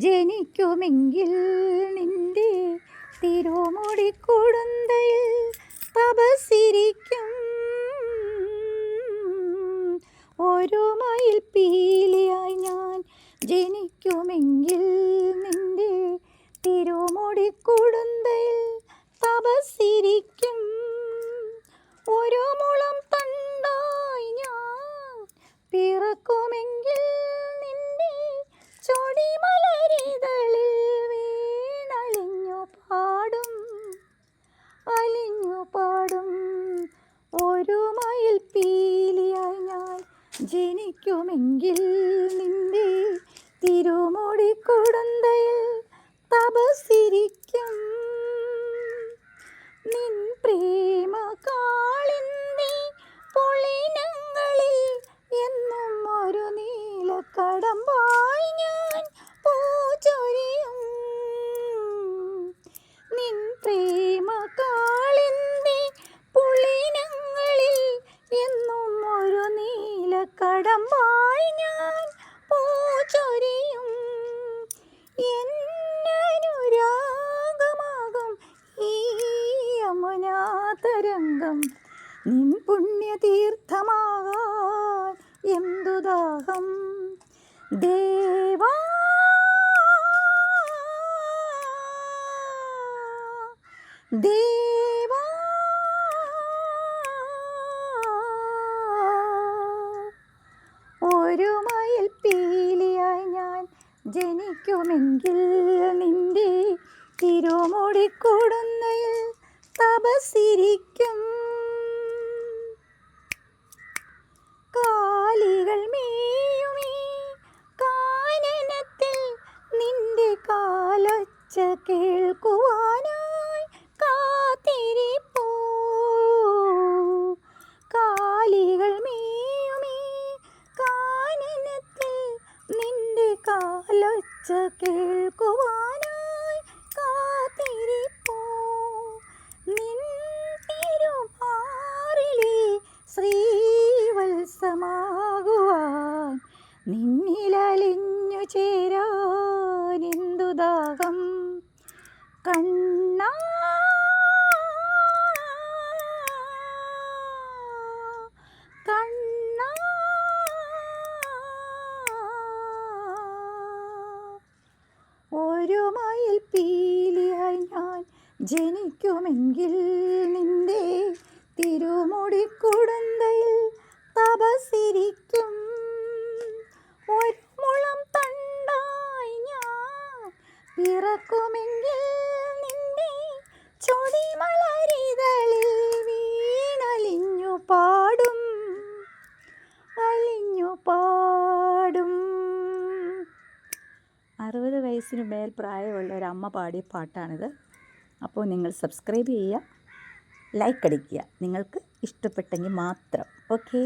ജനിക്കുമെങ്കിൽ നിന്റെ തിരുമുടിക്കുടന്തയിൽ തപസ്സിരിക്കും. ഒരു മയിൽ പീലിയായി ഞാൻ ജനിക്കുമെങ്കിൽ നിന്റെ തിരുമുടിക്കുടന്തയിൽ തപസ്സിരിക്കും. ഒരു മുളം തണ്ടായി ഞാൻ പിറക്കുമെങ്കിൽ നിന്റെ ചൊടിമലരിതളിൽ വീണലിഞ്ഞു പാടും, അലിഞ്ഞു പാടും. ഒരു മയിൽ പീലിയായി ഞാൻ ജനിക്കുമെങ്കിൽ നിന്റെ തിരുമുടിക്കുടന്തയിൽ തപസ്സിരിക്കും. നിൻ പ്രേമ കാളിന്തി പൊളിനങ്ങളിൽ എന്നും ഒരു നീലക്കടമ്പായി ഞാൻ പൂച്ചൊരിയും. നിൻ പ്രേമ കാളിന്തി പൊളിനങ്ങളിൽ എന്നും ഒരു നീലക്കടമ്പായി ഞാൻ പൂച്ചൊരിയും. എന്നനുരാഗമാകും ഈ യമുനാതരംഗം നിൻ പുണ്യതീർത്ഥമാകാൻ എന്തു ദാഹം. ദേവാ ദേവാ ഒരു മയിൽ പീലിയായി ഞാൻ ജനിക്കുമെങ്കിൽ നിന്റെ തിരുമുടിക്കുടന്തയിൽ തപസ്സിരിക്കും. കാലികൾ മേയുമീ കാനനത്തിൽ നിന്റെ കാലൊച്ച കേൾക്കുവാനായി കാത്തിരിപ്പൂ. കാലികൾ മേയുമീ കാനനത്തിൽ നിന്റെ കാലൊച്ച കേൾക്കുവാനായി കാത്തിരിപ്പൂ. നിൻ തിരുമാറിലെ ശ്രീവത്സമാകുവാൻ നിന്നിലലിഞ്ഞു ചേരാൻ എന്തു ദാഹം. കണ്ണാ കണ്ണാ ഒരു മയിൽ പീലിയായി ഞാൻ ജനിക്കുമെങ്കിൽ നിന്റെ തിരുമുടിക്കുടന്തയിൽ തപസ്സിരിക്കും. ഒരു മുളം തണ്ടായി ഞാൻ പിറക്കുമെങ്കിൽ നിന്റെ ചൊടിമലരിതളിൽ വീണലിഞ്ഞു പാടും, അലിഞ്ഞു പാടും. 60 വയസ്സിന് മേൽ പ്രായമുള്ള ഒരമ്മ പാടിയ പാട്ടാണിത്. അപ്പോൾ നിങ്ങൾ സബ്സ്ക്രൈബ് ചെയ്യുക, ലൈക്ക് അടിക്കുക, നിങ്ങൾക്ക് ഇഷ്ടപ്പെട്ടെങ്കിൽ മാത്രം. ഓക്കേ.